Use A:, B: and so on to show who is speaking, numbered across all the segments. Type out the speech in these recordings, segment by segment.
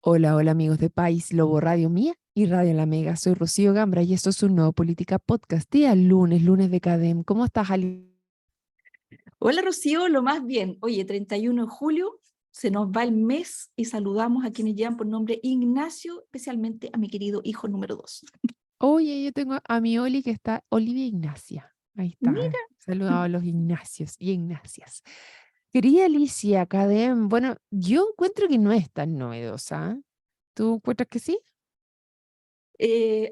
A: Hola, hola amigos de País Lobo Radio Mía y Radio La Mega. Soy Rocío Gambra y esto es un nuevo Política Podcast, día lunes de Cadem. ¿Cómo estás, Ali?
B: Hola Rocío, lo más bien. Oye, 31 de julio, se nos va el mes y saludamos a quienes llevan por nombre Ignacio, especialmente a mi querido hijo número 2.
A: Oye, yo tengo a mi Oli que está, Olivia Ignacia. Ahí está.
B: Mira,
A: Saludado a los Ignacios y Ignacias. Querida Alicia, Cadem, bueno, yo encuentro que no es tan novedosa. ¿Tú encuentras que sí?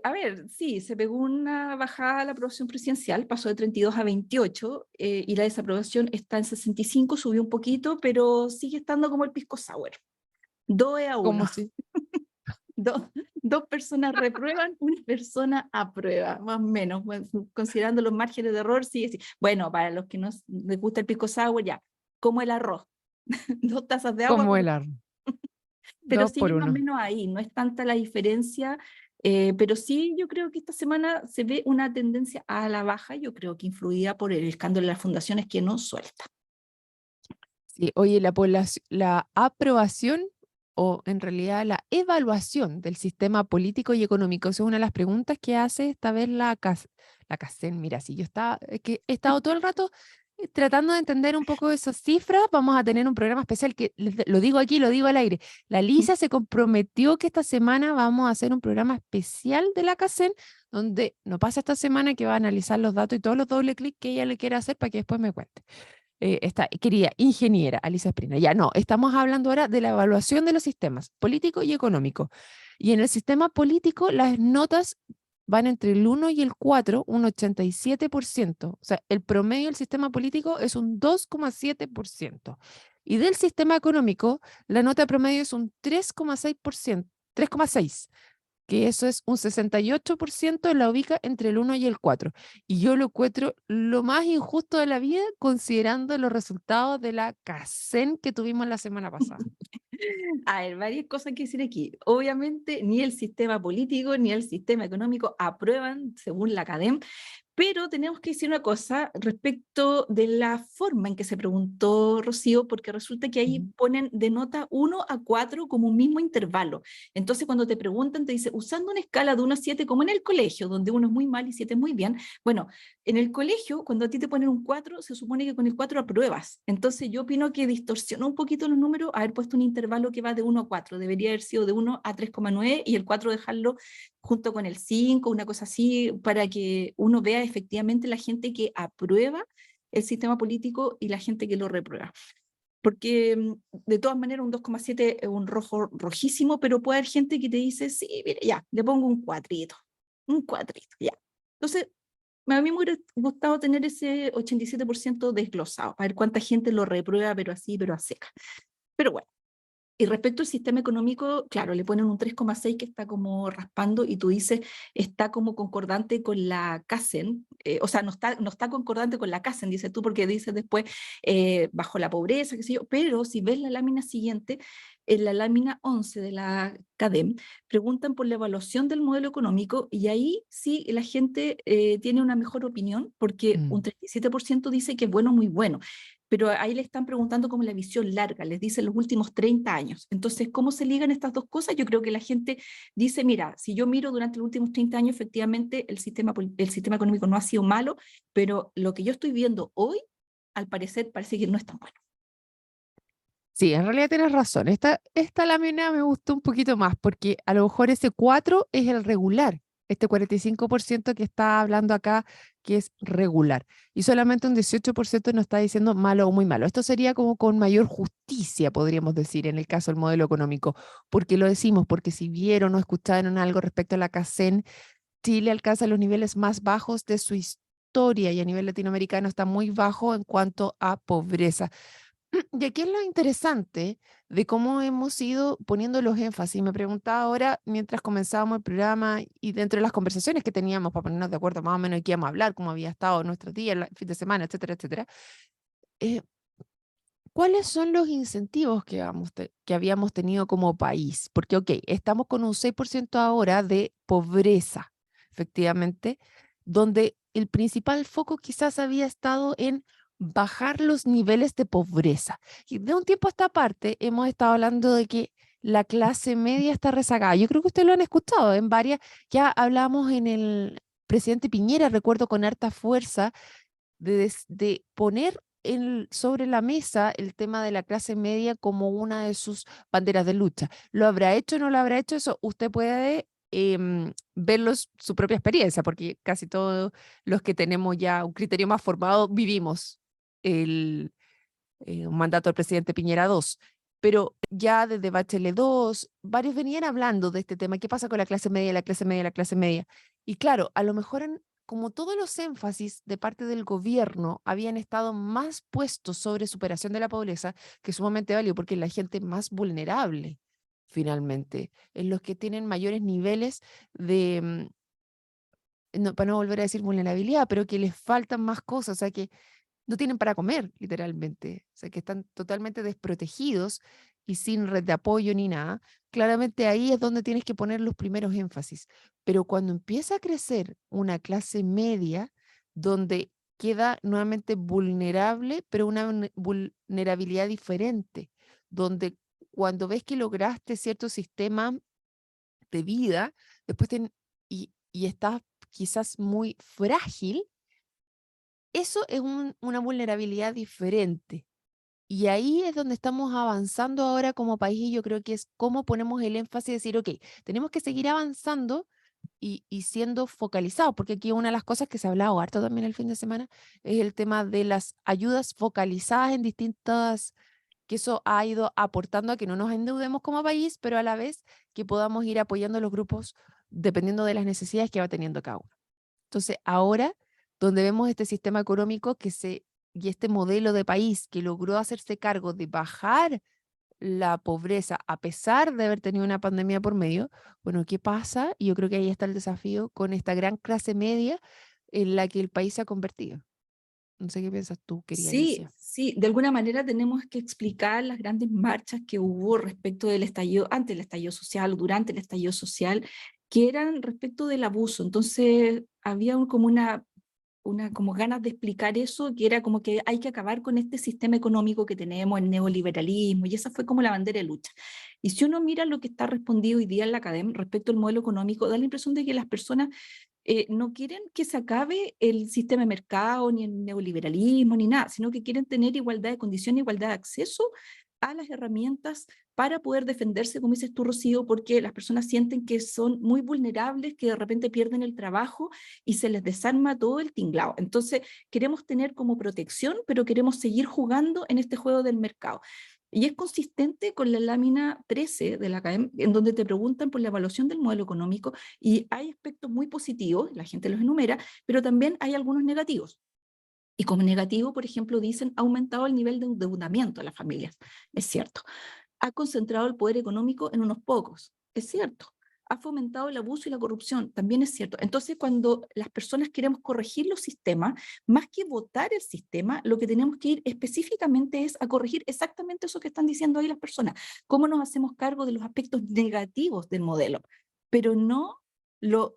B: a ver, sí, se pegó una bajada la aprobación presidencial, pasó de 32 a 28 y la desaprobación está en 65, subió un poquito, pero sigue estando como el pisco sour, 2 a 1.
A: ¿Cómo sí?
B: Dos, dos personas reprueban, una persona aprueba, más o menos, bueno, considerando los márgenes de error, sí, sí. Bueno, para los que no les gusta el pisco sour, ya, como el arroz, 2 tazas de agua,
A: Como
B: pero,
A: el arroz.
B: pero
A: Dos por
B: sigue más o
A: uno.
B: menos ahí, no es tanta la diferencia, pero sí yo creo que esta semana se ve una tendencia a la baja, yo creo que influida por el escándalo de las fundaciones que no suelta.
A: Sí, oye, la aprobación o en realidad la evaluación del sistema político y económico, esa es una de las preguntas que hace esta vez la CACEN. Mira, si yo estaba, es que he estado todo el rato tratando de entender un poco esas cifras, vamos a tener un programa especial que lo digo aquí, lo digo al aire. La Lisa se comprometió que esta semana vamos a hacer un programa especial de la CACEN, donde no pasa esta semana que va a analizar los datos y todos los doble clics que ella le quiera hacer para que después me cuente esta querida ingeniera Alicia Esprina. Ya no, estamos hablando ahora de la evaluación de los sistemas político y económico. Y en el sistema político las notas van entre el 1 y el 4, un 87%. O sea, el promedio del sistema político es un 2,7%. Y del sistema económico, la nota promedio es un 3,6%, 3,6, que eso es un 68% la ubica entre el 1 y el 4. Y yo lo encuentro lo más injusto de la vida considerando los resultados de la CACEN que tuvimos la semana pasada.
B: A ver, varias cosas que decir aquí. Obviamente, ni el sistema político ni el sistema económico aprueban, según la CADEM, pero tenemos que decir una cosa respecto de la forma en que se preguntó Rocío, porque resulta que ahí
A: Ujú.
B: ponen de nota 1 a 4 como un mismo intervalo. Entonces, cuando te preguntan, te dice, usando una escala de 1 a 7, como en el colegio, donde 1 es muy mal y 7 es muy bien. Bueno, en el colegio, cuando a ti te ponen un 4, se supone que con el 4 apruebas. Entonces, yo opino que distorsionó un poquito los números haber puesto un intervalo que va de 1 a 4. Debería haber sido de 1 a 3,9 y el 4 dejarlo junto con el 5, una cosa así, para que uno vea efectivamente la gente que aprueba el sistema político y la gente que lo reprueba. Porque de todas maneras un 2,7 es un rojo rojísimo, pero puede haber gente que te dice, sí, mire, ya, le pongo un cuatrito, ya. Entonces, a mí me hubiera gustado tener ese 87% desglosado, a ver cuánta gente lo reprueba, pero así, pero a seca. Pero bueno. Y respecto al sistema económico, claro, le ponen un 3,6 que está como raspando y tú dices, está como concordante con la CACEN, o sea, no está concordante con la CACEN, dices tú, porque dices después, bajo la pobreza, qué sé yo, pero si ves la lámina siguiente, en la lámina 11 de la CADEM, preguntan por la evaluación del modelo económico y ahí sí la gente tiene una mejor opinión, porque un
A: Mm.
B: 37% dice que es bueno, muy bueno, pero ahí le están preguntando como la visión larga, les dicen los últimos 30 años. Entonces, ¿cómo se ligan estas dos cosas? Yo creo que la gente dice, mira, si yo miro durante los últimos 30 años, efectivamente el sistema económico no ha sido malo, pero lo que yo estoy viendo hoy, al parecer, parece que no es tan bueno.
A: Sí, en realidad tienes razón. Esta lámina me gustó un poquito más porque a lo mejor ese 4 es el regular, este 45% que está hablando acá, que es regular. Y solamente un 18% nos está diciendo malo o muy malo. Esto sería como con mayor justicia, podríamos decir, en el caso del modelo económico. ¿Porque lo decimos? Porque si vieron o escucharon algo respecto a la CACEN, Chile alcanza los niveles más bajos de su historia y a nivel latinoamericano está muy bajo en cuanto a pobreza. Y aquí es lo interesante de cómo hemos ido poniendo los énfasis. Me preguntaba ahora, mientras comenzábamos el programa y dentro de las conversaciones que teníamos para ponernos de acuerdo más o menos de qué íbamos a hablar, cómo había estado nuestro día, el fin de semana, etcétera, etcétera, eh, ¿cuáles son los incentivos que habíamos tenido como país? Porque, ok, estamos con un 6% ahora de pobreza, efectivamente, donde el principal foco quizás había estado en bajar los niveles de pobreza. Y de un tiempo a esta parte hemos estado hablando de que la clase media está rezagada. Yo creo que ustedes lo han escuchado en varias, ya hablamos en el presidente Piñera, recuerdo con harta fuerza, de poner sobre la mesa el tema de la clase media como una de sus banderas de lucha. ¿Lo habrá hecho o no lo habrá hecho? Eso usted puede verlo su propia experiencia, porque casi todos los que tenemos ya un criterio más formado vivimos el un mandato del presidente Piñera II. Pero ya desde Bachelet II, varios venían hablando de este tema. ¿Qué pasa con la clase media, la clase media, la clase media? Y claro, a lo mejor como todos los énfasis de parte del gobierno habían estado más puestos sobre superación de la pobreza, que es sumamente válido porque es la gente más vulnerable, finalmente, en los que tienen mayores niveles de, para no volver a decir vulnerabilidad, pero que les faltan más cosas, o sea, que no tienen para comer, literalmente. O sea, que están totalmente desprotegidos y sin red de apoyo ni nada. Claramente ahí es donde tienes que poner los primeros énfasis. Pero cuando empieza a crecer una clase media, donde queda nuevamente vulnerable, pero una vulnerabilidad diferente, donde cuando ves que lograste cierto sistema de vida, después y estás quizás muy frágil, eso es una vulnerabilidad diferente. Y ahí es donde estamos avanzando ahora como país y yo creo que es cómo ponemos el énfasis de decir, ok, tenemos que seguir avanzando y siendo focalizados, porque aquí una de las cosas que se ha hablado harto también el fin de semana es el tema de las ayudas focalizadas en distintas, que eso ha ido aportando a que no nos endeudemos como país, pero a la vez que podamos ir apoyando a los grupos dependiendo de las necesidades que va teniendo cada uno. Entonces, ahora, donde vemos este sistema económico y este modelo de país que logró hacerse cargo de bajar la pobreza a pesar de haber tenido una pandemia por medio, bueno, ¿qué pasa? Y yo creo que ahí está el desafío con esta gran clase media en la que el país se ha convertido. No sé qué piensas tú, querida
B: Sí,
A: Alicia.
B: sí, de alguna manera tenemos que explicar las grandes marchas que hubo respecto del estallido, ante el estallido social o durante el estallido social, que eran respecto del abuso. Entonces, había como como ganas de explicar eso, que era como que hay que acabar con este sistema económico que tenemos, el neoliberalismo, y esa fue como la bandera de lucha. Y si uno mira lo que está respondido hoy día en la academia respecto al modelo económico, da la impresión de que las personas no quieren que se acabe el sistema de mercado, ni el neoliberalismo, ni nada, sino que quieren tener igualdad de condiciones, igualdad de acceso a las herramientas para poder defenderse, como dices tú, Rocío, porque las personas sienten que son muy vulnerables, que de repente pierden el trabajo y se les desarma todo el tinglado. Entonces, queremos tener como protección, pero queremos seguir jugando en este juego del mercado. Y es consistente con la lámina 13 de la academia, en donde te preguntan por la evaluación del modelo económico y hay aspectos muy positivos, la gente los enumera, pero también hay algunos negativos. Y como negativo, por ejemplo, dicen ha aumentado el nivel de endeudamiento de las familias. Es cierto. Ha concentrado el poder económico en unos pocos. Es cierto. Ha fomentado el abuso y la corrupción. También es cierto. Entonces, cuando las personas queremos corregir los sistemas, más que votar el sistema, lo que tenemos que ir específicamente es a corregir exactamente eso que están diciendo ahí las personas. Cómo nos hacemos cargo de los aspectos negativos del modelo, pero no lo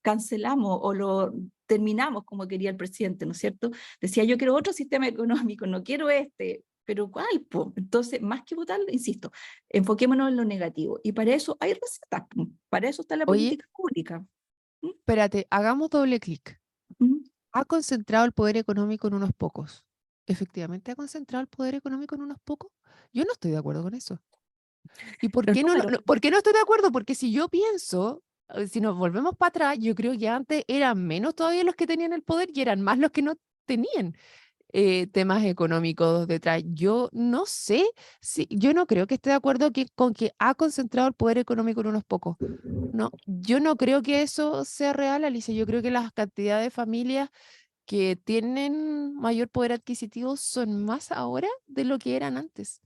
B: cancelamos o lo terminamos como quería el presidente, ¿no es cierto? Decía, yo quiero otro sistema económico, no quiero este, pero ¿cuál? Po? Entonces, más que votar, insisto, enfoquémonos en lo negativo. Y para eso hay recetas, po. Para eso está la
A: Oye,
B: política pública. ¿Mm?
A: espérate, hagamos doble clic.
B: ¿Mm?
A: ¿Ha concentrado el poder económico en unos pocos? ¿Efectivamente ha concentrado el poder económico en unos pocos? Yo no estoy de acuerdo con eso. ¿Y por
B: Los
A: qué
B: números.
A: por qué no estoy de acuerdo? Porque si yo pienso, si nos volvemos para atrás, yo creo que antes eran menos todavía los que tenían el poder y eran más los que no tenían temas económicos detrás. Yo no sé, si, yo no creo que esté de acuerdo con que ha concentrado el poder económico en unos pocos. No, yo no creo que eso sea real, Alicia. Yo creo que las cantidades de familias que tienen mayor poder adquisitivo son más ahora de lo que eran antes.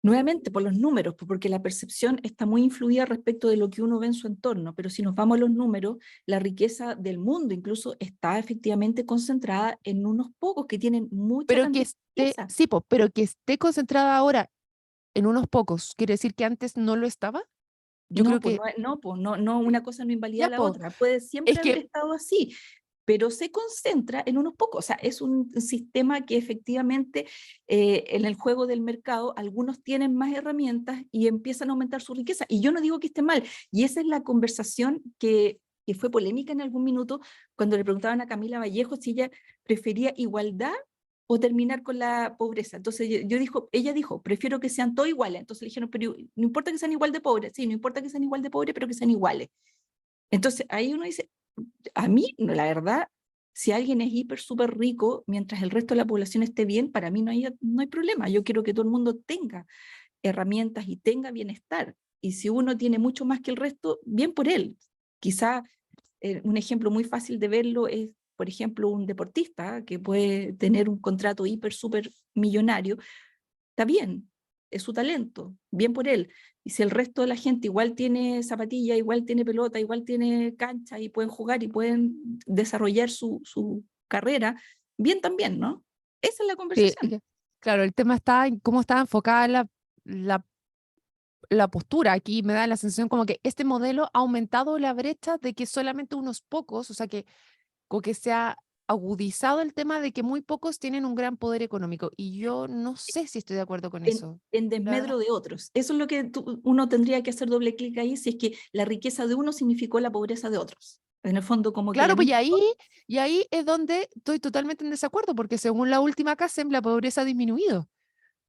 B: Nuevamente, por los números, porque la percepción está muy influida respecto de lo que uno ve en su entorno, pero si nos vamos a los números, la riqueza del mundo incluso está efectivamente concentrada en unos pocos que tienen mucha
A: Pero que
B: cantidad de
A: esté,
B: riqueza.
A: sí, po, pero que esté concentrada ahora en unos pocos, ¿quiere decir que antes no lo estaba? Yo
B: No,
A: creo
B: pues
A: que,
B: no, no, pues no, no, una cosa no invalida
A: ya,
B: la
A: po,
B: otra. Puede
A: es
B: siempre haber
A: que,
B: estado así, pero se concentra en unos pocos. O sea, es un sistema que efectivamente en el juego del mercado algunos tienen más herramientas y empiezan a aumentar su riqueza. Y yo no digo que esté mal, y esa es la conversación que fue polémica en algún minuto cuando le preguntaban a Camila Vallejo si ella prefería igualdad o terminar con la pobreza. Entonces ella dijo, prefiero que sean todos iguales. Entonces le dijeron, pero no importa que sean igual de pobres, sí, no importa que sean igual de pobres, pero que sean iguales. Entonces ahí uno dice, a mí, la verdad, si alguien es hiper, súper rico, mientras el resto de la población esté bien, para mí no hay problema. Yo quiero que todo el mundo tenga herramientas y tenga bienestar. Y si uno tiene mucho más que el resto, bien por él. Quizá un ejemplo muy fácil de verlo es, por ejemplo, un deportista que puede tener un contrato hiper, súper millonario, está bien, es su talento, bien por él. Y si el resto de la gente igual tiene zapatilla, igual tiene pelota, igual tiene cancha y pueden jugar y pueden desarrollar su carrera, bien también, ¿no? Esa es la
A: Sí,
B: conversación.
A: claro, el tema está en cómo está enfocada la postura. Aquí me da la sensación como que este modelo ha aumentado la brecha de que solamente unos pocos, o sea, que, como que se ha agudizado el tema de que muy pocos tienen un gran poder económico. Y yo no sé si estoy de acuerdo con eso.
B: En
A: La verdad.
B: desmedro de otros. Eso es lo que uno tendría que hacer doble clic ahí, si es que la riqueza de uno significó la pobreza de otros. En el fondo, como que la
A: Claro, pues
B: misma...
A: y ahí es donde estoy totalmente en desacuerdo, porque según la última CACEM, la pobreza ha disminuido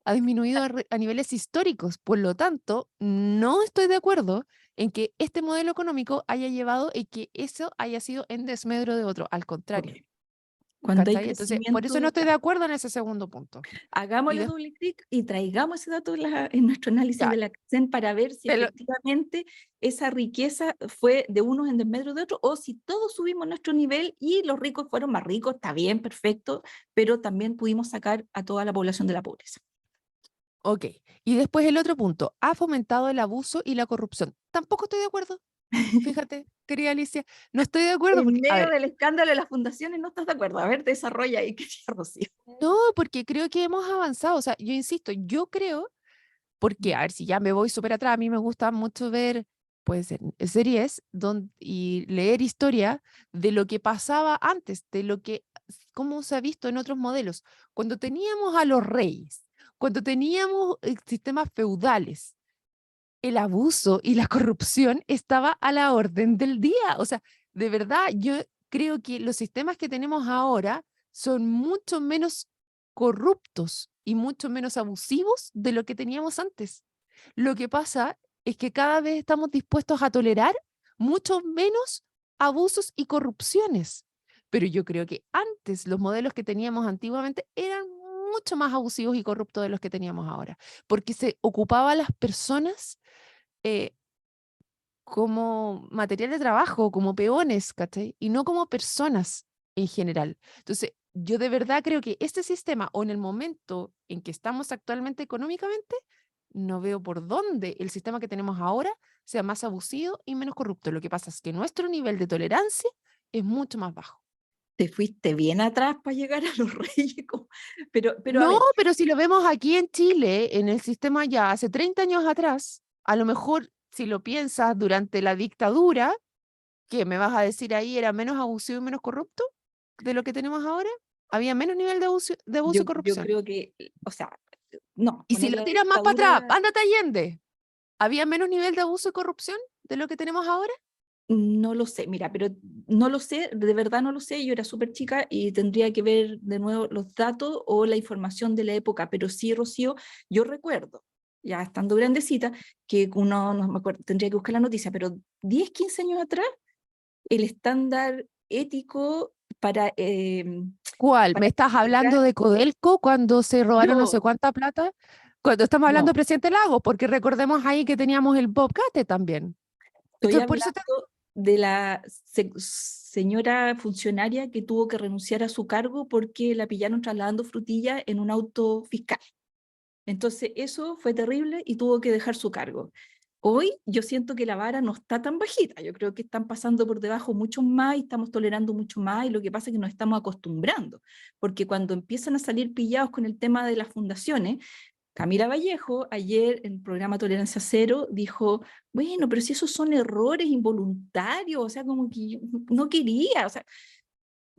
A: a niveles históricos. Por lo tanto, no estoy de acuerdo en que este modelo económico haya llevado y que eso haya sido en desmedro de otro. Al
B: Ok.
A: contrario,
B: Cuando hay
A: ¿cachai? Entonces, por eso no
B: crecimiento,
A: estoy de acuerdo en ese segundo punto. Y
B: hagámosle
A: después,
B: doble clic y traigamos ese dato en nuestro análisis
A: ya,
B: de la CACEN para ver si
A: te lo-
B: efectivamente esa riqueza fue de unos en desmedro de otros, o si todos subimos nuestro nivel y los ricos fueron más ricos, está bien, perfecto, pero también pudimos sacar a toda la población de la pobreza.
A: ok. Y después el otro punto, ha fomentado el abuso y la corrupción. Tampoco estoy de acuerdo. Fíjate, querida Alicia, no estoy de acuerdo
B: En
A: porque, a
B: medio
A: ver,
B: del escándalo de las fundaciones no estás de acuerdo. A ver, desarrolla ahí, querida Rocío.
A: no, porque creo que hemos avanzado. O sea, yo insisto, yo creo, porque, a ver, si ya me voy súper atrás, a mí me gusta mucho ver, pues, series y leer historia de lo que pasaba antes, de lo que, cómo se ha visto en otros modelos. Cuando teníamos a los reyes, cuando teníamos sistemas feudales, el abuso y la corrupción estaba a la orden del día. O sea, de verdad, yo creo que los sistemas que tenemos ahora son mucho menos corruptos y mucho menos abusivos de lo que teníamos antes. Lo que pasa es que cada vez estamos dispuestos a tolerar mucho menos abusos y corrupciones. Pero yo creo que antes los modelos que teníamos antiguamente eran mucho más abusivos y corruptos de los que teníamos ahora, porque se ocupaba a las personas eh, como material de trabajo, como peones, ¿cachai? Y no como personas en general. Entonces, yo de verdad creo que este sistema, o en el momento en que estamos actualmente económicamente, no veo por dónde el sistema que tenemos ahora sea más abusivo y menos corrupto. Lo que pasa es que nuestro nivel de tolerancia es mucho más bajo.
B: Te fuiste bien atrás para llegar a los reyes. Pero a
A: No,
B: ver,
A: pero si lo vemos aquí en Chile, en el sistema ya hace 30 años atrás, a lo mejor si lo piensas durante la dictadura, ¿qué me vas a decir ahí? ¿Era menos abusivo y menos corrupto de lo que tenemos ahora? ¿Había menos nivel de abuso y
B: yo
A: corrupción?
B: creo que, o sea, no,
A: Y si
B: poner
A: lo
B: la
A: tiras más para atrás,
B: dictadura,
A: ándate Allende. ¿Había menos nivel de abuso y corrupción de lo que tenemos ahora?
B: no lo sé, mira, pero no lo sé, de verdad no lo sé, yo era súper chica y tendría que ver de nuevo los datos o la información de la época, pero sí, Rocío, yo recuerdo, ya estando grandecita, que uno, no me acuerdo, tendría que buscar la noticia, pero 10 15 años atrás, el estándar ético
A: ¿Cuál?
B: para
A: ¿Me estás hablando
B: calificar,
A: de Codelco cuando se robaron no sé
B: no,
A: cuánta plata? Cuando estamos hablando
B: no,
A: de Presidente Lago, porque recordemos ahí que teníamos el Bobcate también.
B: estoy
A: Entonces, por eso te...
B: hablando de la señora funcionaria que tuvo que renunciar a su cargo porque la pillaron trasladando frutilla en un auto fiscal. Entonces eso fue terrible y tuvo que dejar su cargo. Hoy yo siento que la vara no está tan bajita, yo creo que están pasando por debajo mucho más y estamos tolerando mucho más y lo que pasa es que nos estamos acostumbrando, porque cuando empiezan a salir pillados con el tema de las fundaciones, Camila Vallejo ayer en el programa Tolerancia Cero dijo, bueno, pero si esos son errores involuntarios, o sea, como que yo no quería, o sea,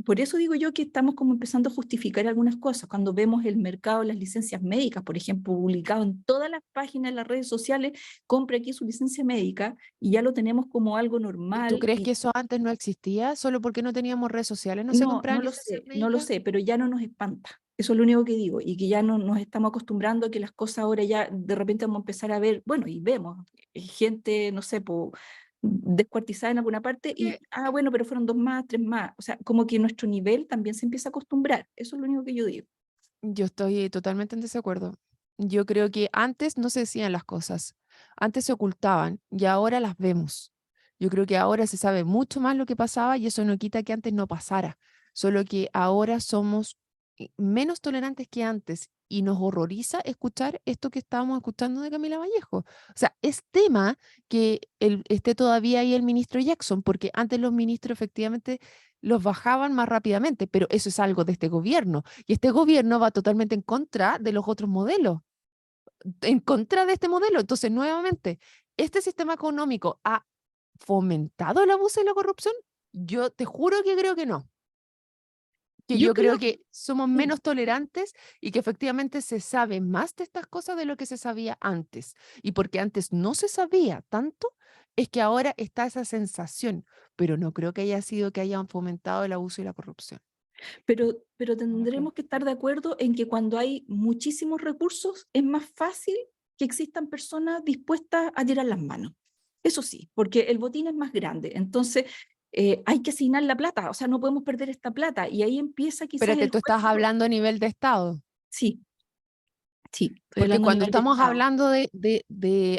B: por eso digo yo que estamos como empezando a justificar algunas cosas. Cuando vemos el mercado de las licencias médicas, por ejemplo, publicado en todas las páginas de las redes sociales, compre aquí su licencia médica y ya lo tenemos como algo
A: ¿Y tú
B: normal.
A: crees
B: Y
A: que eso antes no existía? ¿Solo porque no teníamos redes sociales no se
B: no,
A: compraban licencias
B: no lo
A: médicas?
B: sé, pero ya no nos espanta. Eso es lo único que digo, y que ya no nos estamos acostumbrando a que las cosas ahora ya de repente vamos a empezar a ver, bueno, y vemos gente, no sé, descuartizada en alguna parte y,
A: Que
B: bueno, pero fueron 2 más, 3 más. O sea, como que nuestro nivel también se empieza a acostumbrar. Eso es lo único que yo digo.
A: yo estoy totalmente en desacuerdo. Yo creo que antes no se decían las cosas, antes se ocultaban y ahora las vemos. Yo creo que ahora se sabe mucho más lo que pasaba y eso no quita que antes no pasara, solo que ahora somos menos tolerantes que antes y nos horroriza escuchar esto que estábamos escuchando de Camila Vallejo. O sea, es tema que esté todavía ahí el ministro Jackson, porque antes los ministros efectivamente los bajaban más rápidamente, pero eso es algo de este gobierno. Y este gobierno va totalmente en contra de los otros modelos, en contra de este modelo. Entonces, nuevamente, ¿este sistema económico ha fomentado el abuso y la corrupción? Yo te juro que creo que no. Que
B: Yo
A: yo
B: creo,
A: creo que somos
B: sí,
A: menos tolerantes y que efectivamente se sabe más de estas cosas de lo que se sabía antes. Y porque antes no se sabía tanto, es que ahora está esa sensación, pero no creo que haya sido que hayan fomentado el abuso y la corrupción.
B: pero
A: No lo creo.
B: tendremos que estar de acuerdo en que cuando hay muchísimos recursos es más fácil que existan personas dispuestas a tirar las manos. Eso sí, porque el botín es más grande. Entonces, hay que asignar la plata, o sea, no podemos perder esta plata. Y ahí empieza quizás
A: Espérate,
B: el
A: tú estás
B: juego.
A: hablando a nivel de Estado,
B: Sí, sí, estoy
A: porque
B: hablando a
A: cuando
B: nivel de
A: estamos
B: Estado.
A: hablando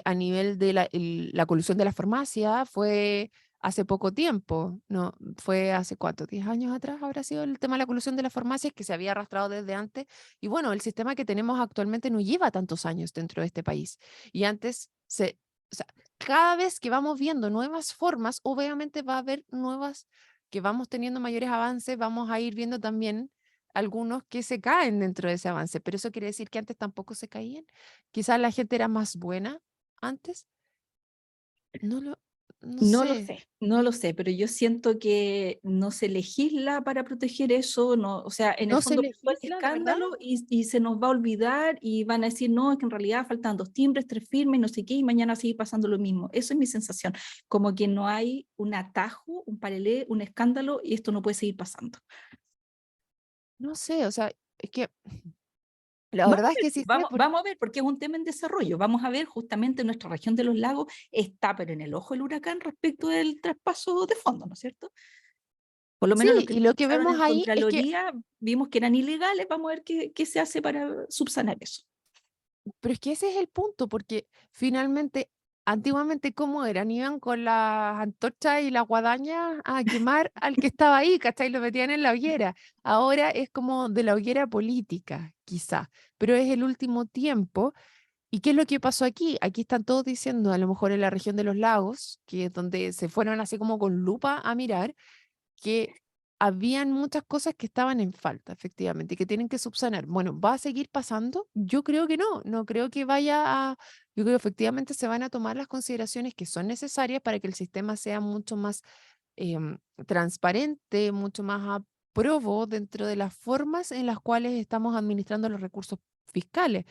A: a nivel de la colusión de la farmacia, fue hace poco tiempo, ¿no? Fue hace cuánto, 10 años atrás habrá sido el tema de la colusión de las farmacias que se había arrastrado desde antes. Y bueno, el sistema que tenemos actualmente no lleva tantos años dentro de este país. Y antes o sea, cada vez que vamos viendo nuevas formas, obviamente va a haber nuevas, que vamos teniendo mayores avances, vamos a ir viendo también algunos que se caen dentro de ese avance, pero eso quiere decir que antes tampoco se caían. Quizás la gente era más buena antes, no lo, no
B: No lo
A: sé,
B: sé, no lo sé, pero yo siento que no se legisla para proteger eso, no, o sea, en el
A: no se
B: fondo pasó el
A: legisla, ¿de verdad?
B: escándalo y se nos va a olvidar y van a decir, no, es que en realidad faltan 2 timbres, 3 firmes, no sé qué, y mañana sigue pasando lo mismo. Eso es mi sensación, como que no hay un atajo, un paralelo, un escándalo y esto no puede seguir pasando.
A: No sé, o sea, es que la
B: Vamos
A: verdad
B: a
A: es
B: ver,
A: que sí sé, porque
B: vamos a ver, porque es un tema en desarrollo. Vamos a ver, justamente nuestra región de los lagos está, pero en el ojo del huracán respecto del traspaso de fondos, ¿no es cierto? Por lo
A: sí,
B: menos los que
A: y
B: nos
A: lo que
B: pasaron
A: vemos
B: en
A: ahí es que,
B: Contraloría vimos que eran ilegales. Vamos a ver qué se hace para subsanar eso.
A: pero es que ese es el punto, porque finalmente, antiguamente, ¿cómo eran? Iban con las antorchas y las guadañas a quemar al que estaba ahí, ¿cachai? Lo metían en la hoguera. Ahora es como de la hoguera política, quizá, pero es el último tiempo. ¿Y qué es lo que pasó aquí? Aquí están todos diciendo, a lo mejor en la región de los lagos, que es donde se fueron así como con lupa a mirar, que habían muchas cosas que estaban en falta, efectivamente, y que tienen que subsanar. Bueno, ¿va a seguir pasando? Yo creo que no, no creo que vaya a, yo creo que efectivamente se van a tomar las consideraciones que son necesarias para que el sistema sea mucho más transparente, mucho más a probo dentro de las formas en las cuales estamos administrando los recursos fiscales.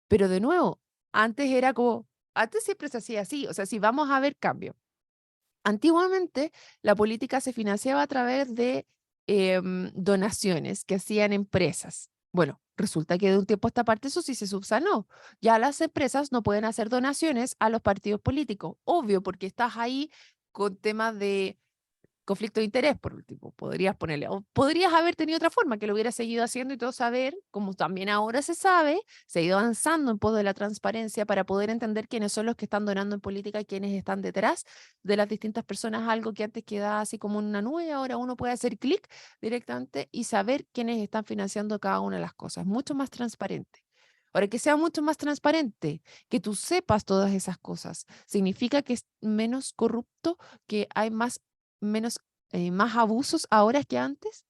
A: Pero de nuevo, antes era como, antes siempre se hacía así, o sea, si vamos a ver cambio. Antiguamente la política se financiaba a través de donaciones que hacían empresas. Bueno, resulta que de un tiempo a esta parte eso sí se subsanó. Ya las empresas no pueden hacer donaciones a los partidos políticos. Obvio, porque estás ahí con temas de conflicto de interés, por último, podrías ponerle, o podrías haber tenido otra forma que lo hubieras seguido haciendo y todo saber, como también ahora se sabe, se ha ido avanzando en pos de la transparencia para poder entender quiénes son los que están donando en política y quiénes están detrás de las distintas personas, algo que antes quedaba así como en una nube, ahora uno puede hacer clic directamente y saber quiénes están financiando cada una de las cosas, mucho más transparente. Ahora, que sea mucho más transparente, que tú sepas todas esas cosas, significa que es menos corrupto, que hay más menos, más abusos ahora que antes.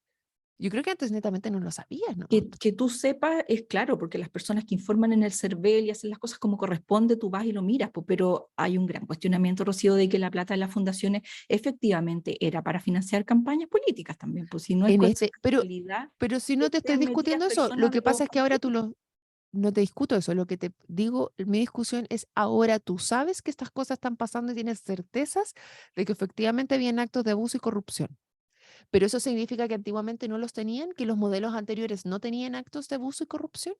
A: Yo creo que antes netamente no lo sabías, ¿no?
B: Que tú sepas es claro, porque las personas que informan en el CERVEL y hacen las cosas como corresponde, tú vas y lo miras, pues, pero hay un gran cuestionamiento, Rocío, de que la plata de las fundaciones efectivamente era para financiar campañas políticas también, pues si no es
A: En este,
B: casualidad
A: pero si
B: que
A: no te estoy
B: estén metidas
A: discutiendo eso, lo
B: personas de
A: que
B: todos
A: pasa es que ahora
B: partidos.
A: tú lo, no te discuto eso, lo que te digo, mi discusión es ahora tú sabes que estas cosas están pasando y tienes certezas de que efectivamente habían actos de abuso y corrupción. Pero eso significa que antiguamente no los tenían, que los modelos anteriores no tenían actos de abuso y corrupción.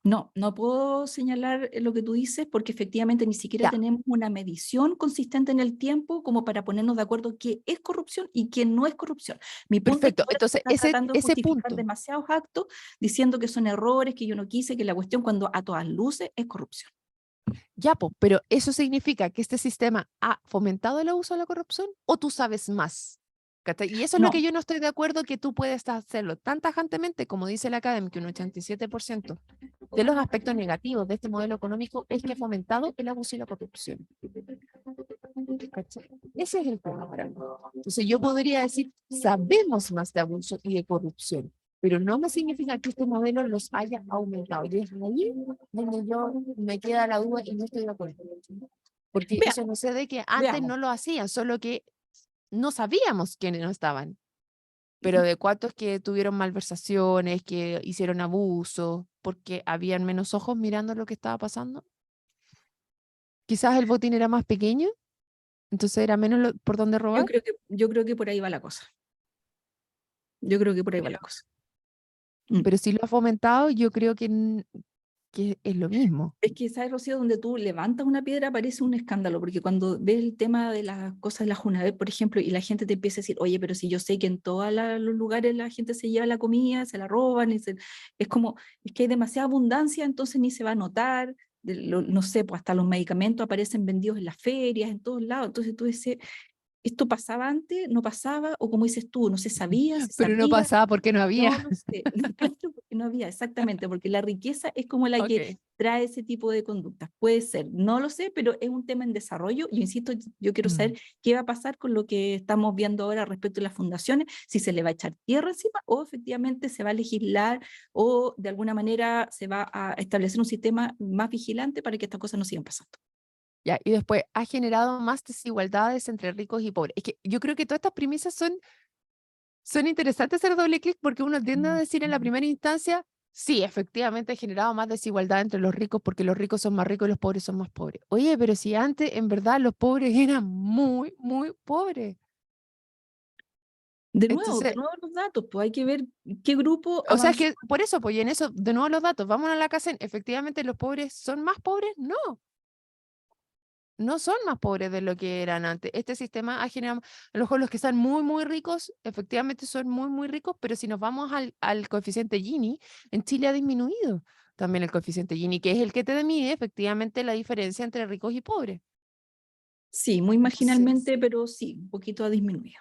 B: No, no puedo señalar lo que tú dices porque efectivamente ni siquiera
A: Ya,
B: tenemos una medición consistente en el tiempo como para ponernos de acuerdo qué es corrupción y qué no es corrupción. Mi punto es que
A: perfecto.
B: ahora se
A: Entonces,
B: está tratando de
A: ese
B: justificar
A: punto,
B: demasiados actos diciendo que son errores, que yo no quise, que la cuestión cuando a todas luces es corrupción.
A: ya, po, pero eso significa que este sistema ha fomentado el abuso de la corrupción o tú sabes más. ¿Cachai? Y eso es lo que
B: No,
A: yo no estoy de acuerdo que tú puedes hacerlo tan tajantemente como dice la academia, que un 87% de los aspectos negativos de este modelo económico es que ha fomentado el abuso y la corrupción. ¿Cachai? Ese es el tema para mí. Entonces yo podría decir, sabemos más de abuso y de corrupción, pero no me significa que este modelo los haya aumentado. Y es ahí donde yo me queda la duda y no estoy de acuerdo. Porque
B: veamos,
A: eso no sé de que antes
B: veamos.
A: no lo hacían, solo que no sabíamos quiénes no estaban. Pero de cuántos que tuvieron malversaciones, que hicieron abuso, porque habían menos ojos mirando lo que estaba pasando. Quizás el botín era más pequeño, entonces era menos por dónde robar.
B: Yo creo que por ahí va la cosa. Yo creo que por ahí va la cosa. Mm.
A: Pero si lo ha fomentado, yo creo que, que es lo mismo.
B: Es que, ¿sabes, Rocío? Donde tú levantas una piedra parece un escándalo, porque cuando ves el tema de las cosas de la Junaed, por ejemplo, y la gente te empieza a decir, oye, pero si yo sé que en todos los lugares la gente se lleva la comida, se la roban, es como, es que hay demasiada abundancia, entonces ni se va a notar, no sé, pues hasta los medicamentos aparecen vendidos en las ferias, en todos lados, entonces tú dices, ¿esto pasaba antes? ¿No pasaba? O como dices tú, no se sabía, se
A: Pero no
B: sabía.
A: pasaba porque no
B: No
A: había.
B: lo sé, no, claro, porque no había, exactamente, porque la riqueza es como la que
A: Ok.
B: trae ese tipo de conductas. Puede ser, no lo sé, pero es un tema en desarrollo. Yo insisto, yo quiero
A: Mm.
B: saber qué va a pasar con lo que estamos viendo ahora respecto a las fundaciones, si se le va a echar tierra encima o efectivamente se va a legislar o de alguna manera se va a establecer un sistema más vigilante para que estas cosas no sigan pasando.
A: Ya, y después ha generado más desigualdades entre ricos y pobres. Es que yo creo que todas estas premisas son interesantes hacer doble clic porque uno tiende a decir en la primera instancia, sí, efectivamente ha generado más desigualdad entre los ricos porque los ricos son más ricos y los pobres son más pobres. Oye, pero si antes en verdad los pobres eran muy, muy pobres.
B: De
A: Entonces,
B: nuevo los datos, pues hay que ver qué grupo
A: o sea, es
B: avanzó.
A: que por eso, pues y en eso, de nuevo los datos, vamos a la casa, efectivamente los pobres son más pobres, no. No son más pobres de lo que eran antes. Este sistema ha generado, a lo mejor los que están muy, muy ricos, efectivamente son muy, muy ricos, pero si nos vamos al coeficiente Gini, en Chile ha disminuido también el coeficiente Gini, que es el que te mide efectivamente la diferencia entre ricos y pobres.
B: Sí, muy
A: Entonces,
B: marginalmente, pero sí, un poquito ha disminuido.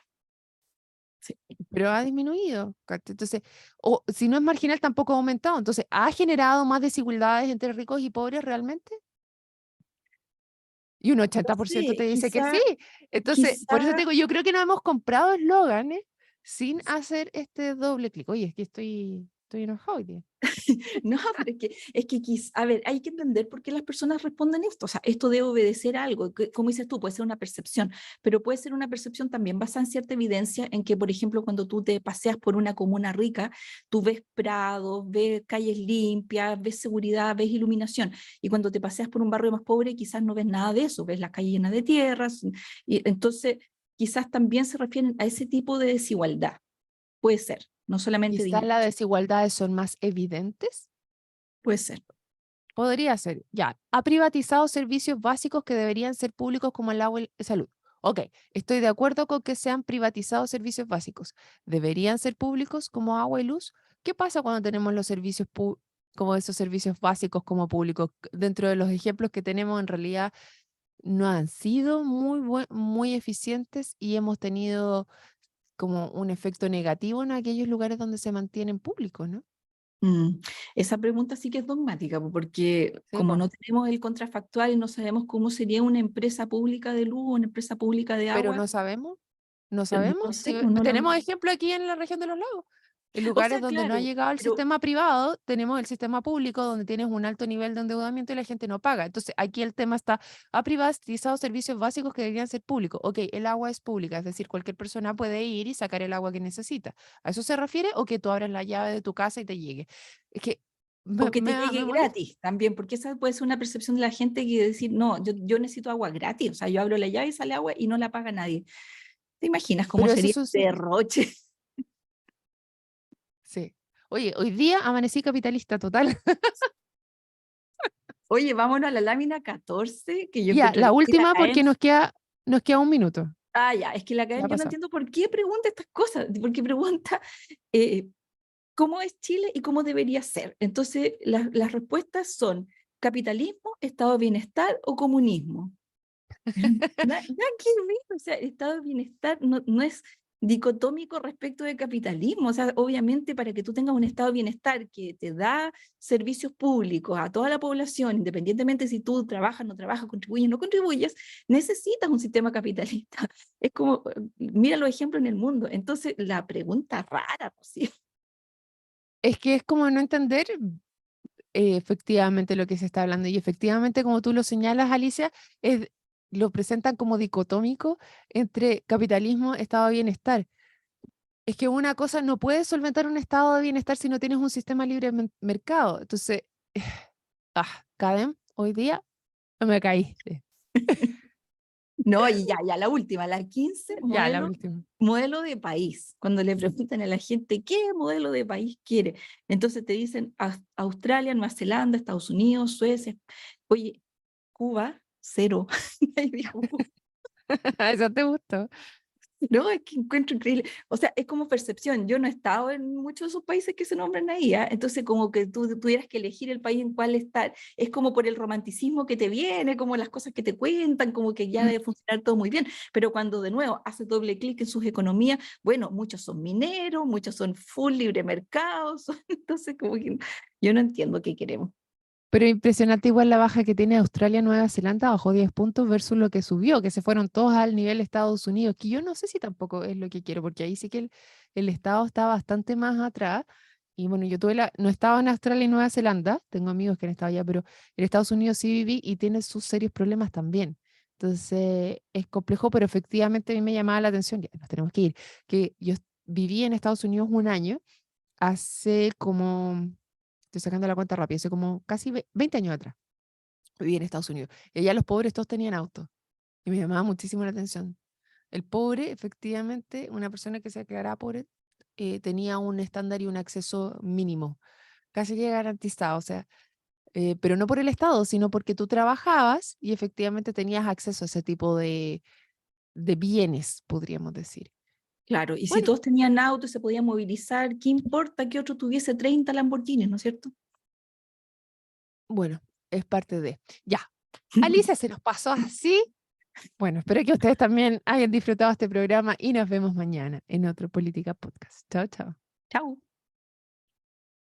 B: Sí.
A: pero ha disminuido. ¿Cachai? Entonces, o si no es marginal, tampoco ha aumentado. Entonces, ¿ha generado más desigualdades entre ricos y pobres realmente? Y un
B: No
A: 80% te
B: sé,
A: dice que sí. Entonces, por eso te
B: quizá,
A: digo, yo creo que nos hemos comprado eslóganes sin hacer este doble clic. Oye, es que estoy enojado hoy día.
B: no, pero a ver, hay que entender por qué las personas responden esto. O sea, esto debe obedecer a algo. Como dices tú, puede ser una percepción, pero puede ser una percepción también basada en cierta evidencia en que, por ejemplo, cuando tú te paseas por una comuna rica, tú ves prados, ves calles limpias, ves seguridad, ves iluminación. Y cuando te paseas por un barrio más pobre, quizás no ves nada de eso, ves las calles llenas de tierras. Y entonces, quizás también se refieren a ese tipo de desigualdad. Puede ser, no solamente de
A: Quizás las
B: ingresos.
A: desigualdades son más evidentes.
B: Puede ser.
A: Podría ser. Ya, ha privatizado servicios básicos que deberían ser públicos como el agua y la salud. Ok, estoy de acuerdo con que sean privatizados servicios básicos. ¿Deberían ser públicos como agua y luz? ¿Qué pasa cuando tenemos los servicios como esos servicios básicos como públicos? Dentro de los ejemplos que tenemos, en realidad no han sido muy eficientes y hemos tenido como un efecto negativo en aquellos lugares donde se mantienen públicos, ¿no?
B: Mm, Esa pregunta sí que es dogmática, porque
A: Sí,
B: como
A: po.
B: no tenemos el contrafactual y no sabemos cómo sería una empresa pública de luz o una empresa pública de
A: Pero
B: agua,
A: no sabemos. No sabemos.
B: No
A: Si
B: sé, no
A: tenemos ejemplo aquí en la región de los lagos. En
B: o
A: lugares
B: sea,
A: donde no ha
B: claro,
A: llegado el
B: pero
A: sistema privado, tenemos el sistema público donde tienes un alto nivel de endeudamiento y la gente no paga. Entonces, aquí el tema está, ha privatizado servicios básicos que deberían ser públicos. Ok, el agua es pública, es decir, cualquier persona puede ir y sacar el agua que necesita. ¿A eso se refiere o que tú abres la llave de tu casa y te llegue? Es que
B: o que te
A: me
B: llegue
A: molesta.
B: gratis también, porque esa puede ser una percepción de la gente que decir, no, yo necesito agua gratis, o sea, yo abro la llave y sale agua y no la paga nadie. ¿Te imaginas cómo
A: Pero ese
B: sería
A: es un...
B: el derroche?
A: Sí. Oye, hoy día amanecí capitalista total.
B: Oye, vámonos a la lámina 14, que yo
A: Ya,
B: encuentro
A: la
B: que aquí la
A: última
B: Caen.
A: porque nos queda un minuto.
B: Ah, ya, es que la
A: Ya
B: Caen, yo no
A: pasó.
B: entiendo por qué pregunta estas cosas, porque pregunta eh, cómo es Chile y cómo debería ser. Entonces, las respuestas son capitalismo, estado de bienestar o comunismo. Nada que ver, o sea, estado de bienestar no es dicotómico respecto de capitalismo. O sea, obviamente para que tú tengas un estado de bienestar que te da servicios públicos a toda la población, independientemente si tú trabajas, no trabajas, contribuyes, no contribuyes, necesitas un sistema capitalista. Es como, mira los ejemplos en el mundo. Entonces, la pregunta rara, ¿sí?
A: Es que es como no entender efectivamente lo que se está hablando y efectivamente como tú lo señalas, Alicia, es, lo presentan como dicotómico entre capitalismo, estado de bienestar. Es que una cosa no puede solventar un estado de bienestar si no tienes un sistema libre de mercado. Entonces, Cadem, hoy día me caí.
B: No, y ya, la última, la 15,
A: Ya, la última.
B: modelo de país. Cuando le preguntan a la gente qué modelo de país quiere, entonces te dicen Australia, Nueva Zelanda, Estados Unidos, Suecia. Oye, Cuba, cero. Nadie dijo
A: Eso te gustó.
B: no, es que encuentro increíble. O sea, es como percepción. Yo no he estado en muchos de esos países que se nombran ahí, ¿ah? Entonces, como que tú tuvieras que elegir el país en cuál estar. Es como por el romanticismo que te viene, como las cosas que te cuentan, como que ya
A: Mm.
B: debe funcionar todo muy bien. Pero cuando de nuevo haces doble clic en sus economías, bueno, muchos son mineros, muchos son full libre mercado. Entonces, como que yo no entiendo qué queremos.
A: Pero impresionante igual la baja que tiene Australia, Nueva Zelanda, bajó 10 puntos versus lo que subió, que se fueron todos al nivel Estados Unidos, que yo no sé si tampoco es lo que quiero, porque ahí sí que el Estado está bastante más atrás. Y bueno, yo no estaba en Australia y Nueva Zelanda, tengo amigos que han estado allá, pero en Estados Unidos sí viví y tiene sus serios problemas también. Entonces es complejo, pero efectivamente a mí me llamaba la atención, ya nos tenemos que ir, que yo viví en Estados Unidos un año, hace como estoy sacando la cuenta rápido, hace como casi 20 años atrás, viví en Estados Unidos. Y allá los pobres todos tenían auto. Y me llamaba muchísimo la atención. El pobre, efectivamente, una persona que se declaraba pobre, tenía un estándar y un acceso mínimo, casi que garantizado. O sea, pero no por el Estado, sino porque tú trabajabas y efectivamente tenías acceso a ese tipo de bienes, podríamos decir.
B: Claro, y si
A: Bueno,
B: todos tenían auto y se podían movilizar, ¿qué importa que otro tuviese 30 Lamborghinis, no es cierto?
A: bueno, es parte de. Ya, Alicia, se nos pasó así. Bueno, espero que ustedes también hayan disfrutado este programa y nos vemos mañana en otro Política Podcast. Chao, chao.
B: Chao.